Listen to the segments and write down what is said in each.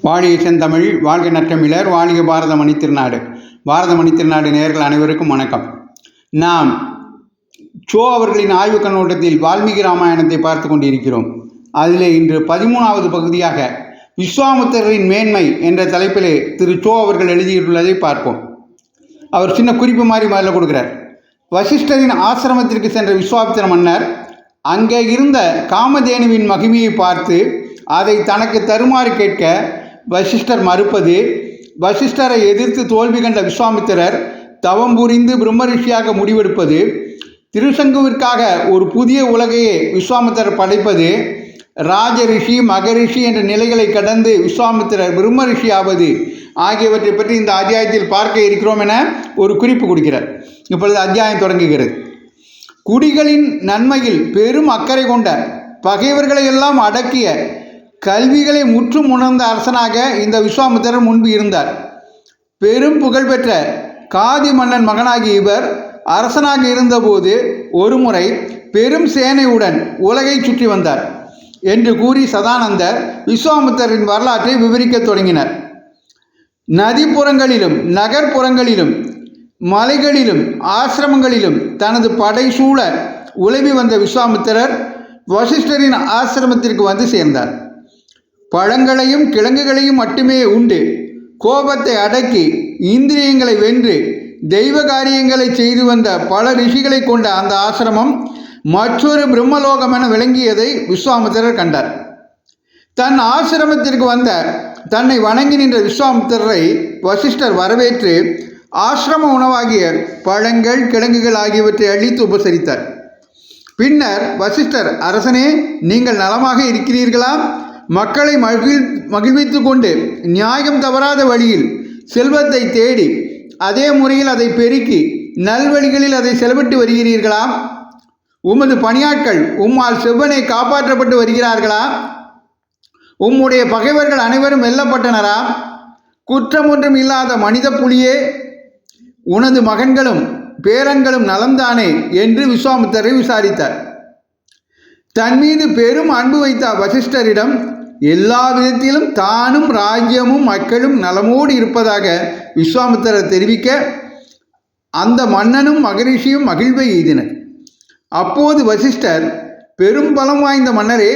வாழிய செந்தமிழ், வாழ்க நற்றமிழர், வாழிய பாரத மணித்திருநாடு. பாரத மணித்திருநாடு நேயர்கள் அனைவருக்கும் வணக்கம். நாம் சோ அவர்களின் ஆய்வு கண்ணோட்டத்தில் வால்மீகி ராமாயணத்தை பார்த்து கொண்டிருக்கிறோம். அதிலே இன்று 13வது பகுதியாக விஸ்வாமித்திரரின் மேன்மை என்ற தலைப்பிலே திரு சோ அவர்கள் எழுதியுள்ளதை பார்ப்போம். அவர் சின்ன குறிப்பு மாதிரி முதல்ல கொடுக்கிறார். வசிஷ்டரின் ஆசிரமத்திற்கு சென்ற விஸ்வாமித்திர மன்னர் அங்கே இருந்த காமதேனுவின் மகிமையை பார்த்து அதை தனக்கு தருமாறு கேட்க வசிஷ்டர் மறுப்பது, வசிஷ்டரை எதிர்த்து தோல்வி கண்ட விஸ்வாமித்திரர் தவம் புரிந்து பிரம்மரிஷியாக முடிவெடுப்பது, திருசங்குவிற்காக ஒரு புதிய உலகையே விஸ்வாமித்திரர் படைப்பது, ராஜரிஷி மகரிஷி என்ற நிலைகளை கடந்து விஸ்வாமித்திரர் பிரம்மரிஷி ஆவது ஆகியவற்றை பற்றி இந்த அத்தியாயத்தில் பார்க்க இருக்கிறோம் என ஒரு குறிப்பு கொடுக்கிறார். இப்பொழுது அத்தியாயம் தொடங்குகிறது. குடிகளின் நன்மையில் பெரும் அக்கறை கொண்ட, பகைவர்களை எல்லாம் அடக்கிய, கல்விகளை முற்றும் உணர்ந்த அரசனாக இந்த விஸ்வாமித்திரர் முன்பு இருந்தார். பெரும் புகழ்பெற்ற காதி மன்னன் மகனாகிய இவர் அரசனாக இருந்தபோது ஒருமுறை பெரும் சேனையுடன் உலகை சுற்றி வந்தார் என்று கூறி சதானந்தர் விஸ்வாமித்திரரின் வரலாற்றை விவரிக்க தொடங்கினர். நதிப்புறங்களிலும் நகர்ப்புறங்களிலும் மலைகளிலும் ஆசிரமங்களிலும் தனது படை சூழ உலவி வந்த விஸ்வாமித்திரர் வசிஷ்டரின் ஆசிரமத்திற்கு வந்து சேர்ந்தார். பழங்களையும் கிழங்குகளையும் மட்டுமே உண்டு கோபத்தை அடக்கி இந்திரியங்களை வென்று தெய்வ காரியங்களை செய்து வந்த பல ரிஷிகளை கொண்ட அந்த ஆசிரமம் மற்றொரு பிரம்மலோகம் என விளங்கியதை விஸ்வாமித்திரர் கண்டார். தன் ஆசிரமத்திற்கு வந்த தன்னை வணங்கி நின்ற விஸ்வாமித்திரரை வசிஷ்டர் வரவேற்று ஆசிரம உணவாகிய பழங்கள் கிழங்குகள் ஆகியவற்றை அளித்து உபசரித்தார். பின்னர் வசிஷ்டர், அரசனே, நீங்கள் நலமாக இருக்கிறீர்களா? மக்களை மகிழ்வித்து கொண்டு நியாயம் தவறாத வழியில் செல்வத்தை தேடி அதே முறையில் அதை பெருக்கி நல்வழிகளில் அதை செலவிட்டு வருகிறீர்களா? உமது பணியாட்கள் உம்மால் செவ்வனை காப்பாற்றப்பட்டு வருகிறார்களா? உம்முடைய பகைவர்கள் அனைவரும் வெல்லப்பட்டனரா? குற்றம் ஒன்றும் இல்லாத மனித புலியே, உனது மகன்களும் பேரன்களும் நலம்தானே என்று விஸ்வாமித்திரரை விசாரித்தார். தன் மீது பெரும் அன்பு வைத்த வசிஷ்டரிடம் எல்லா விதத்திலும் தானும் ராஜ்யமும் மக்களும் நலமோடு இருப்பதாக விஸ்வாமித்திரர் தெரிவிக்க அந்த மன்னனும் மகரிஷியும் மகிழ்வை எய்தினர். அப்போது வசிஷ்டர், பெரும் பலம் வாய்ந்த மன்னரே,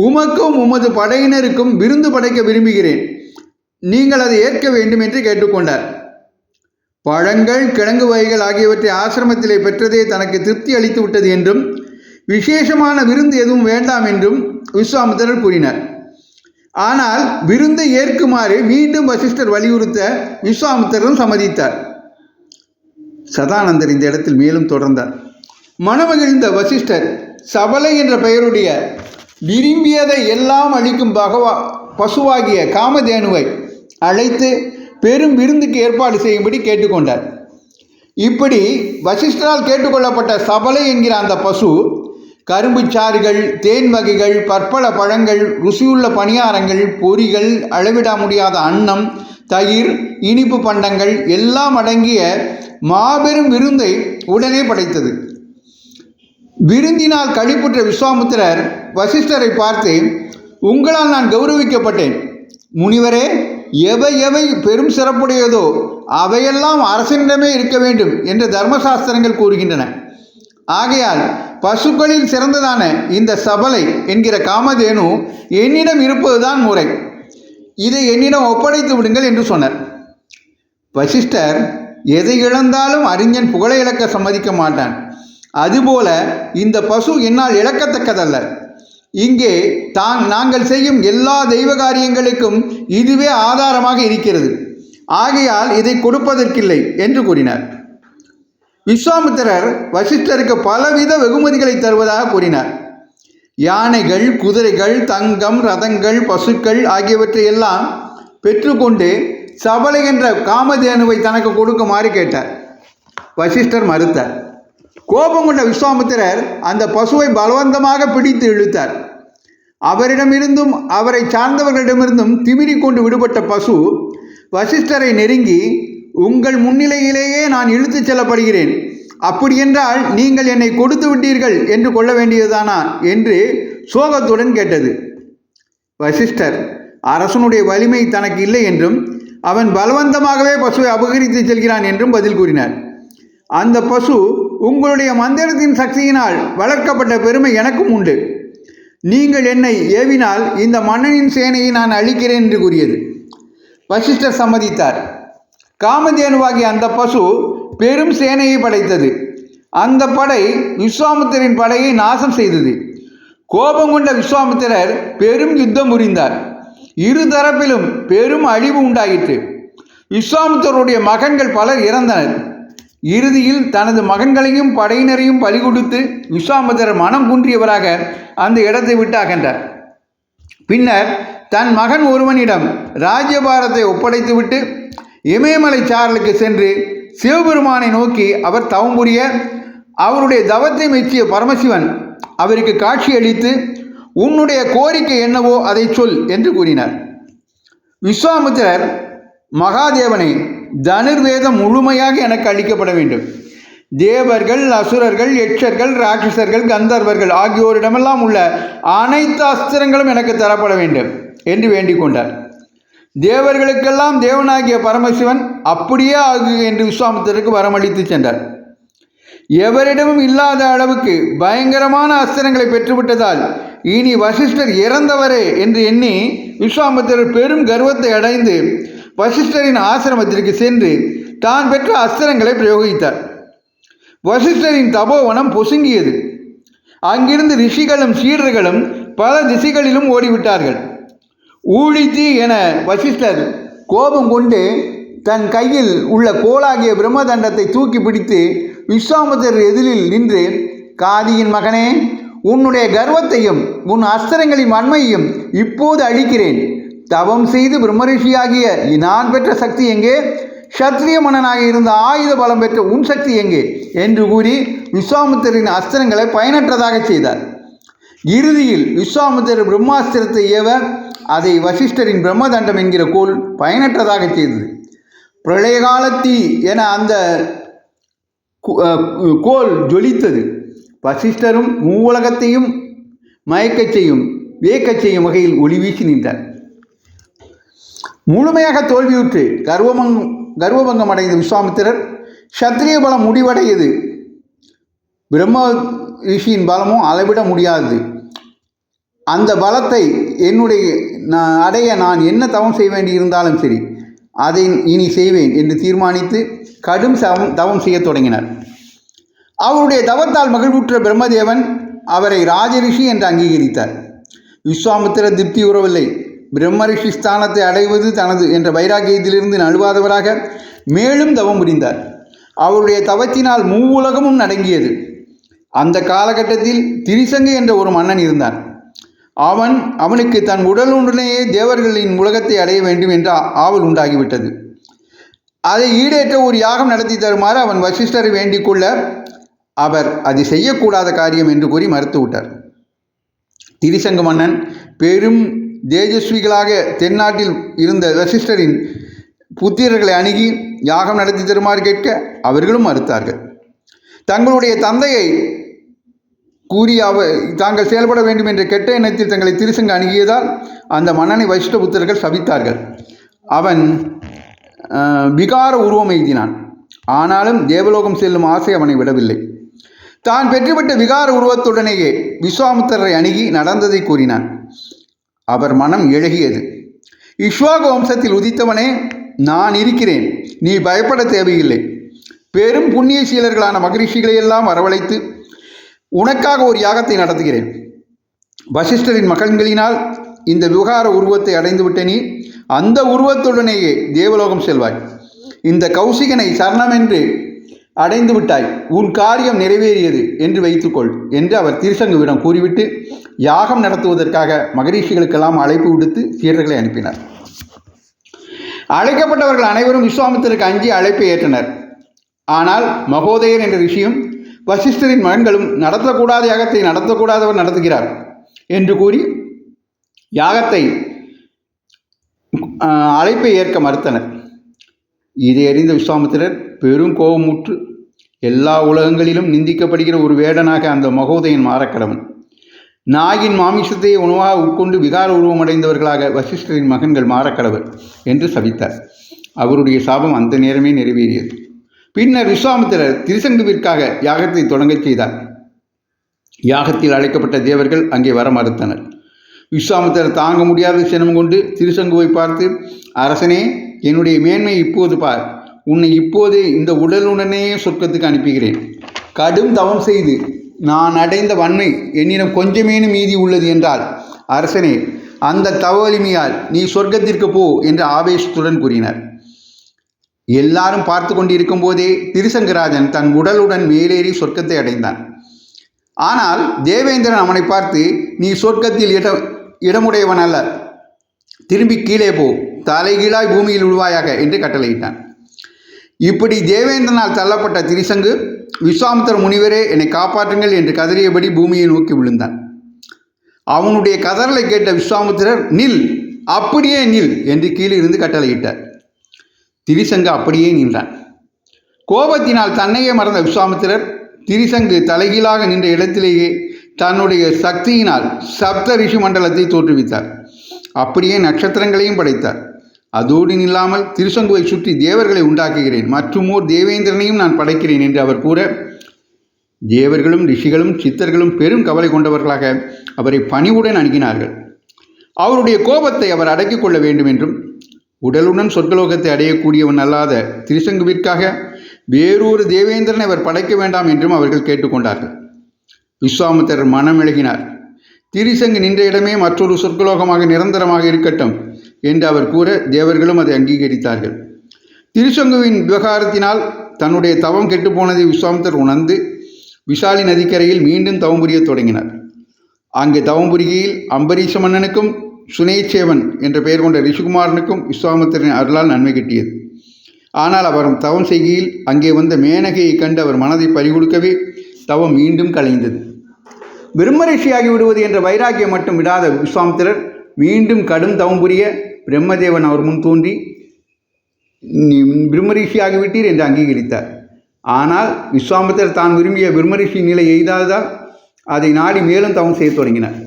உமக்கும் உமது படையினருக்கும் விருந்து படைக்க விரும்புகிறேன், நீங்கள் அதை ஏற்க வேண்டும் என்று கேட்டுக்கொண்டார். பழங்கள் கிழங்கு வகைகள் ஆகியவற்றை ஆசிரமத்திலே பெற்றதே தனக்கு திருப்தி அளித்து விட்டது என்றும் விசேஷமான விருந்து எதுவும் வேண்டாம் என்றும் விஸ்வாமித்திரர் கூறினார். ஆனால் விருந்தை ஏற்குமாறு மீண்டும் வசிஷ்டர் வலியுறுத்த விஸ்வாமித்திரரும் சம்மதித்தார். சதானந்தர் இந்த இடத்தில் மேலும் தொடர்ந்தார். மனமகிழ்ந்த வசிஷ்டர் சபலை என்ற பெயருடைய விரும்பியதை எல்லாம் அளிக்கும் பசுவாகிய காமதேனுவை அழைத்து பெரும் விருந்துக்கு ஏற்பாடு செய்யும்படி கேட்டுக்கொண்டார். இப்படி வசிஷ்டரால் கேட்டுக்கொள்ளப்பட்ட சபலை என்கிற அந்த பசு கரும்பு சாறுகள், தேன் வகைகள், பற்பல பழங்கள், ருசியுள்ள பணியாரங்கள், பொரிகள், அளவிட முடியாத அன்னம், தயிர், இனிப்பு பண்டங்கள் எல்லாம் அடங்கிய மாபெரும் விருந்தை உடனே படைத்தது. விருந்தினால் களிப்புற்ற விஸ்வாமித்திரர் வசிஷ்டரை பார்த்து, உங்களால் நான் கௌரவிக்கப்பட்டேன். முனிவரே, எவை எவை பெரும் சிறப்புடையதோ அவையெல்லாம் அரசனிடமே இருக்க வேண்டும் என்று தர்மசாஸ்திரங்கள் கூறுகின்றன. ஆகையால் பசுக்களில் சிறந்ததான இந்த சபலை என்கிற காமதேனு என்னிடம் இருப்பதுதான் முறை. இதை என்னிடம் ஒப்படைத்து விடுங்கள் என்று சொன்னார். வசிஷ்டர், எதை இழந்தாலும் அறிஞன் புகழை இழக்க சம்மதிக்க மாட்டான். அதுபோல இந்த பசு என்னால் இழக்கத்தக்கதல்ல. இங்கே நாங்கள் செய்யும் எல்லா தெய்வ காரியங்களுக்கும் இதுவே ஆதாரமாக இருக்கிறது. ஆகையால் இதை கொடுப்பதற்கில்லை என்று கூறினார். விஸ்வாமித்திரர் வசிஷ்டருக்கு பலவித வெகுமதிகளை தருவதாக கூறினார். யானைகள், குதிரைகள், தங்கம், ரதங்கள், பசுக்கள் ஆகியவற்றை எல்லாம் பெற்றுக்கொண்டு சபலை என்ற காமதேனுவை தனக்கு கொடுக்குமாறு கேட்டார். வசிஷ்டர் மறுத்தார். கோபம் கொண்ட விஸ்வாமித்திரர் அந்த பசுவை பலவந்தமாக பிடித்து இழுத்தார். அவரிடமிருந்தும் அவரை சார்ந்தவர்களிடமிருந்தும் திமிரி கொண்டு விடுபட்ட பசு வசிஷ்டரை நெருங்கி, உங்கள் முன்னிலையிலேயே நான் இழுத்துச் செல்லப்படுகிறேன், அப்படியென்றால் நீங்கள் என்னை கொடுத்து விட்டீர்கள் என்று கொள்ள வேண்டியதுதானா என்று சோகத்துடன் கேட்டது. வசிஷ்டர், அரசனுடைய வலிமை தனக்கு இல்லை என்றும் அவன் பலவந்தமாகவே பசுவை அபகரித்து செல்கிறான் என்றும் பதில் கூறினார். அந்த பசு, உங்களுடைய மந்திரத்தின் சக்தியினால் வளர்க்கப்பட்ட பெருமை எனக்கும் உண்டு. நீங்கள் என்னை ஏவினால் இந்த மன்னனின் சேனையை நான் அழிக்கிறேன் என்று கூறியது. வசிஷ்டர் சம்மதித்தார். காமதேனுவாகிய அந்த பசு பெரும் சேனையை படைத்தது. அந்த படை விஸ்வாமித்திரின் படையை நாசம் செய்தது. கோபம் கொண்ட விஸ்வாமித்திரர் பெரும் யுத்தம் புரிந்தார். இரு தரப்பிலும் பெரும் அழிவு உண்டாயிற்று. விஸ்வாமித்திரருடைய மகன்கள் பலர் இறந்தனர். இறுதியில் தனது மகன்களையும் படையினரையும் பலி கொடுத்து விஸ்வாமித்திரர் மனம் குன்றியவராக அந்த இடத்தை விட்டு அகன்றார். பின்னர் தன் மகன் ஒருவனிடம் ராஜ்யபாரத்தை ஒப்படைத்துவிட்டு இமயமலை சாரலுக்கு சென்று சிவபெருமானை நோக்கி அவர் தவம் புரிய அவருடைய தவத்தை மெச்சிய பரமசிவன் அவருக்கு காட்சியளித்து, உன்னுடைய கோரிக்கை என்னவோ அதை சொல் என்று கூறினார். விஸ்வாமித்திரர் மகாதேவனை, தனுர்வேதம் முழுமையாக எனக்கு அளிக்கப்பட வேண்டும். தேவர்கள், அசுரர்கள், யட்சர்கள், ராட்சசர்கள், கந்தர்வர்கள் ஆகியோரிடமெல்லாம் உள்ள அனைத்து அஸ்திரங்களும் எனக்கு தரப்பட வேண்டும் என்று வேண்டிக் கொண்டார். தேவர்களுக்கெல்லாம் தேவனாகிய பரமசிவன் அப்படியே ஆகு என்று விஸ்வாமித்திரருக்கு வரமளித்து சென்றார். எவரிடமும் இல்லாத அளவுக்கு பயங்கரமான அஸ்திரங்களை பெற்றுவிட்டதால் இனி வசிஷ்டர் இறந்தவரே என்று எண்ணி விஸ்வாமித்திரர் பெரும் கர்வத்தை அடைந்து வசிஷ்டரின் ஆசிரமத்திற்கு சென்று தான் பெற்ற அஸ்திரங்களை பிரயோகித்தார். வசிஷ்டரின் தபோவனம் பொசுங்கியது. அங்கிருந்து ரிஷிகளும் சீடர்களும் பல திசைகளிலும் ஓடிவிட்டார்கள். ஊழித்தி என வசிஷ்டர் கோபம் கொண்டு தன் கையில் உள்ள கோலாகிய பிரம்மதண்டத்தை தூக்கி பிடித்து விஸ்வாமித்திரர் எதிரில் நின்று, காதியின் மகனே, உன்னுடைய கர்வத்தையும் உன் அஸ்திரங்களின் வன்மையையும் இப்போது அழிக்கிறேன். தவம் செய்து பிரம்மரிஷியாகிய நான் பெற்ற சக்தி எங்கே? சத்திரிய மன்னனாக இருந்த ஆயுத பலம் பெற்ற உன் சக்தி எங்கே என்று கூறி விஸ்வாமித்திரரின் அஸ்திரங்களை பயனற்றதாக செய்தார். இறுதியில் விஸ்வாமித்திரர் பிரம்மாஸ்திரத்தை ஏவ அதை வசிஷ்டரின் பிரம்மதண்டம் என்கிற கோல் பயனற்றதாக செய்தது. பிரளய காலத்தீ என அந்த கோல் ஜொலித்தது. வசிஷ்டரும் மூவுலகத்தையும் மயக்கச் செய்யும் வியக்கச் செய்யும் வகையில் ஒளி வீசி நின்றார். முழுமையாக தோல்வியுற்று கர்வபங்கம் அடைந்த விஸ்வாமித்திரர், சத்திரிய பலம் முடிவடையது, பிரம்ம ரிஷியின் பலமும் அளவிட முடியாதது. அந்த பலத்தை அடைய நான் என்ன தவம் செய்ய வேண்டியிருந்தாலும் சரி, அதை இனி செய்வேன் என்று தீர்மானித்து கடும் தவம் செய்ய தொடங்கினார். அவருடைய தவத்தால் மகிழ்வுற்ற பிரம்மதேவன் அவரை ராஜரிஷி என்று அங்கீகரித்தார். விஸ்வாமித்திரர் திருப்தி உறவில்லை. பிரம்மரிஷி ஸ்தானத்தை அடைவது தனது என்ற வைராகியத்திலிருந்து நழுவாதவராக மேலும் தவம் புரிந்தார். அவருடைய தவத்தினால் மூவுலகமும் நடங்கியது. அந்த காலகட்டத்தில் திரிசங்கு என்ற ஒரு மன்னன் இருந்தான். அவனுக்கு தன் உடலுடனேயே தேவர்களின் உலகத்தை அடைய வேண்டும் என்ற ஆவல் உண்டாகிவிட்டது. அதை ஈடேற்ற ஒரு யாகம் நடத்தி தருமாறு அவன் வசிஷ்டரை வேண்டிக் கொள்ள அவர் அது செய்யக்கூடாத காரியம் என்று கூறி மறுத்துவிட்டார். திரிசங்கு மன்னன் பெரும் தேஜஸ்விகளாக தென்னாட்டில் இருந்த வசிஷ்டரின் புத்திரர்களை அணுகி யாகம் நடத்தி தருமாறு கேட்க அவர்களும் மறுத்தார்கள். தங்களுடைய தந்தையை கூறி தாங்கள் செயல்பட வேண்டும் என்ற கெட்ட எண்ணத்தில் தங்களை திரிசங்கு அணுகியதால் அந்த மன்னனை வசிஷ்ட புத்திரர்கள் சபித்தார்கள். அவன் விகார உருவம் எய்தினான். ஆனாலும் தேவலோகம் செல்லும் ஆசை அவனை விடவில்லை. தான் பெற்றுவிட்ட விகார உருவத்துடனேயே விஸ்வாமித்திரரை அணுகி நடந்ததை கூறினான். அவர் மனம் இழகியது. இக்ஷ்வாகு வம்சத்தில் உதித்தவனே, நான் இருக்கிறேன், நீ பயப்பட தேவையில்லை. பெரும் புண்ணிய சீலர்களான மகரிஷிகளையெல்லாம் வரவழைத்து உனக்காக ஒரு யாகத்தை நடத்துகிறேன். வசிஷ்டரின் மகன்களினால் இந்த விகார உருவத்தை அடைந்துவிட்ட நீ அந்த உருவத்துடனேயே தேவலோகம் செல்வாய். இந்த கௌசிகனை சரணமென்று அடைந்து விட்டாய், உன் காரியம் நிறைவேறியது என்று வைத்துக்கொள் என்று அவர் திரிசங்குவிடம் கூறிவிட்டு யாகம் நடத்துவதற்காக மகரிஷிகளுக்கெல்லாம் அழைப்பு விடுத்து சீடர்களை அனுப்பினார். அழைக்கப்பட்டவர்கள் அனைவரும் விஸ்வாமித்திரருக்கு அஞ்சி அழைப்பை ஏற்றனர். ஆனால் மகோதயர் என்ற ரிஷியும் வசிஷ்டரின் மகன்களும் நடத்தக்கூடாத யாகத்தை நடத்தக்கூடாதவர் நடத்துகிறார் என்று கூறி யாகத்தை அழைப்பை ஏற்க மறுத்தனர். இதை அறிந்த விஸ்வாமித்திரர் பெரும் கோபமுற்று, எல்லா உலகங்களிலும் நிந்திக்கப்படுகிற ஒரு வேடனாக அந்த மகோதயன் மாறக்கடவன், நாயின் மாமிசத்தை உணவாக உட்கொண்டு விகார உருவமடைந்தவர்களாக வசிஷ்டரின் மகன்கள் மாறக்கடவர் என்று சபித்தார். அவருடைய சாபம் அந்த நேரமே நிறைவேறியது. பின்னர் விஸ்வாமித்திரர் திரிசங்குவிற்காக யாகத்தை தொடங்கச் செய்தார். யாகத்தில் அழைக்கப்பட்ட தேவர்கள் அங்கே வர மறுத்தனர். விஸ்வாமித்திரர் தாங்க முடியாத சினம் கொண்டு திரிசங்குவை பார்த்து, அரசனே, என்னுடைய மேன்மை இப்போது பார். உன்னை இப்போதே இந்த உடலுடனே சொர்க்கத்துக்கு அனுப்புகிறேன். கடும் தவம் செய்து நான் அடைந்த வன்மை என்னிடம் கொஞ்சமேனும் மீதி உள்ளது என்றால், அரசனே, அந்த தவ வலிமையால் நீ சொர்க்கத்திற்கு போ என்று ஆவேசத்துடன் கூறினார். எல்லாரும் பார்த்து கொண்டிருக்கும் போதே திரிசங்கராஜன் தன் உடலுடன் மேலேறி சொர்க்கத்தை அடைந்தான். ஆனால் தேவேந்திரன் அவனை பார்த்து, நீ சொர்க்கத்தில் இடமுடையவன் அல்ல, திரும்பி கீழே போ, தலைகீழாய் பூமியில் விழுவாயாக என்று கட்டளையிட்டான். இப்படி தேவேந்திரனால் தள்ளப்பட்ட திரிசங்கு, விஸ்வாமித்திர முனிவரே, என்னை காப்பாற்றுங்கள் என்று கதறியபடி பூமியை நோக்கி விழுந்தான். அவனுடைய கதறலை கேட்ட விஸ்வாமித்திரர், நில், அப்படியே நில் என்று கீழிருந்து கட்டளையிட்டார். திரிசங்கு அப்படியே நின்றான். கோபத்தினால் தன்னையே மறந்த விஸ்வாமித்திரர் திரிசங்கு தலைகீழாக நின்ற இடத்திலேயே தன்னுடைய சக்தியினால் சப்த ரிஷி மண்டலத்தை தோற்றுவித்தார். அப்படியே நட்சத்திரங்களையும் படைத்தார். அதோடு நில்லாமல் திரிசங்குவை சுற்றி தேவர்களை உண்டாக்குகிறேன், மற்றுமோர் தேவேந்திரனையும் நான் படைக்கிறேன் என்று அவர் கூற, தேவர்களும் ரிஷிகளும் சித்தர்களும் பெரும் கவலை கொண்டவர்களாக அவரை பணிவுடன் அணுகினார்கள். அவருடைய கோபத்தை அவர் அடக்கிக் கொள்ள வேண்டும் என்றும், உடலுடன் சொர்க்கலோகத்தை அடையக்கூடியவன் அல்லாத திரிசங்குவிற்காக வேறொரு தேவேந்திரனை அவர் படைக்க வேண்டாம் என்றும் அவர்கள் கேட்டுக்கொண்டார்கள். விஸ்வாமித்திரர் மனம் இழகினார். திரிசங்கு நின்ற இடமே மற்றொரு சொர்க்கலோகமாக நிரந்தரமாக இருக்கட்டும் என்று அவர் கூற, தேவர்களும் அதை அங்கீகரித்தார்கள். திரிசங்குவின் விவகாரத்தினால் தன்னுடைய தவம் கெட்டுப்போனதை விஸ்வாமித்திரர் உணர்ந்து விஷாலி நதிக்கரையில் மீண்டும் தவம் புரிய தொடங்கினார். அங்கே தவம் புரிகையில் அம்பரீஷ மன்னனுக்கும் சுனேச்சேவன் என்ற பெயர் கொண்ட ரிஷிகுமாரனுக்கும் விஸ்வாமித்திரன் அருளால் நன்மை கிட்டியது. ஆனால் அவர் தவம் செய்கையில் அங்கே வந்த மேனகையை கண்டு அவர் மனதை பறிகொடுக்கவே தவம் மீண்டும் கலைந்தது. பிரம்மரிஷியாகி விடுவது என்ற வைராக்கியம் மட்டும் விடாத விஸ்வாமித்திரர் மீண்டும் கடும் தவம் புரிய பிரம்மதேவன் அவர் முன் தோன்றி, பிரம்மரிஷியாகிவிட்டீர் என்று அங்கீகரித்தார். ஆனால் விஸ்வாமித்திரர் தான் விரும்பிய பிரம்மரிஷி நிலை எய்தாததால் அதை நாடி மேலும் தவம் செய்ய தொடங்கினார்.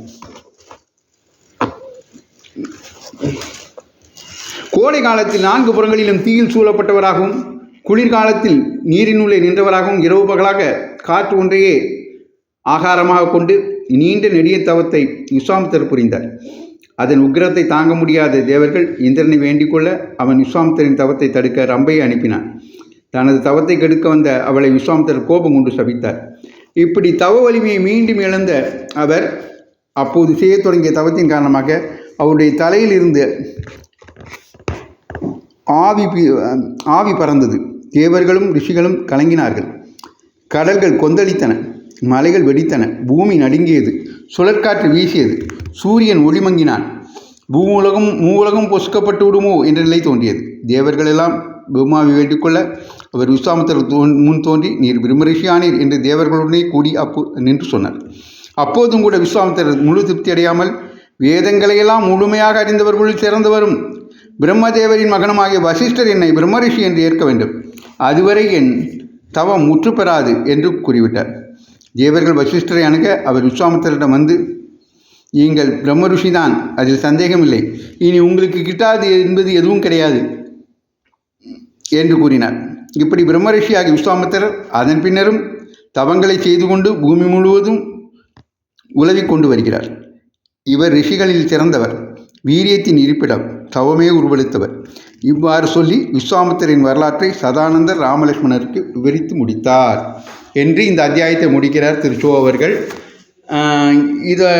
கோடை காலத்தில் 4 புறங்களிலும் தீயில் சூழப்பட்டவராகவும், குளிர்காலத்தில் நீரினுள்ளே நின்றவராகவும், இரவு பகலாக காற்று ஒன்றையே ஆகாரமாக கொண்டு நீண்ட நெடிய தவத்தை விஸ்வாமித்திரர் புரிந்தார். அதன் உக்கிரத்தை தாங்க முடியாத தேவர்கள் இந்திரனை வேண்டிக் கொள்ள அவன் விஸ்வாமித்திரரின் தவத்தை தடுக்க ரம்பையை அனுப்பினான். தனது தவத்தை கெடுக்க வந்த அவளை விஸ்வாமித்திரர் கோபம் கொண்டு சபித்தார். இப்படி தவ வலிமையை மீண்டும் இழந்த அவர் அப்போது செய்ய தொடங்கிய தவத்தின் காரணமாக அவருடைய தலையில் இருந்து ஆவி பறந்தது. தேவர்களும் ரிஷிகளும் கலங்கினார்கள். கடல்கள் கொந்தளித்தன, மலைகள் வெடித்தன, பூமி நடுங்கியது, சுழற்காற்று வீசியது, சூரியன் ஒளிமங்கினான், மூவுலகம் பொசுக்கப்பட்டு விடுமோ என்ற நிலை தோன்றியது. தேவர்களெல்லாம் பிரம்மாவை வேண்டிக்கொள்ள அவர் விஸ்வாமித்திரர் முன் தோன்றி, நீர் பிரம்மரிஷியானீர் என்று தேவர்களுடனே கூடி நின்று சொன்னார். அப்போதும் கூட விஸ்வாமித்திரர் முழு திருப்தி அடையாமல், வேதங்களையெல்லாம் முழுமையாக அறிந்தவர்களுள் சிறந்தவரும் பிரம்மதேவரின் மகனுமாகிய வசிஷ்டர் என்னை பிரம்மரிஷி என்று ஏற்க வேண்டும், அதுவரை என் தவம் முற்று பெறாது என்று கூறிவிட்டார். தேவர்கள் வசிஷ்டரை அணுக அவர் விஸ்வாமித்திரரிடம் வந்து, நீங்கள் பிரம்ம ருஷிதான், அதில் சந்தேகமில்லை, இனி உங்களுக்கு கிட்டாது என்பது எதுவும் கிடையாது என்று கூறினார். இப்படி பிரம்மரிஷியாகி விஸ்வாமித்திரர் அதன் பின்னரும் தவங்களை செய்து கொண்டு பூமி முழுவதும் உலவி கொண்டு வருகிறார். இவர் ரிஷிகளில் சிறந்தவர், வீரியத்தின் இருப்பிடம், தவமே உருவெடுத்தவர். இவ்வாறு சொல்லி விஸ்வாமித்திரரின் வரலாற்றை சதானந்தர் ராமலட்சுமணருக்கு விவரித்து முடித்தார் என்று இந்த அத்தியாயத்தை முடிக்கிறார் திரு சோ அவர்கள். இதை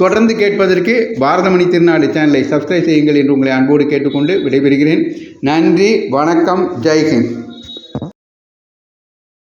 தொடர்ந்து கேட்பதற்கு பாரதமணி திருநாடு சேனலை சப்ஸ்கிரைப் செய்யுங்கள் என்று உங்களை அன்போடு கேட்டுக்கொண்டு விடைபெறுகிறேன். நன்றி, வணக்கம், ஜெய்ஹிந்த்.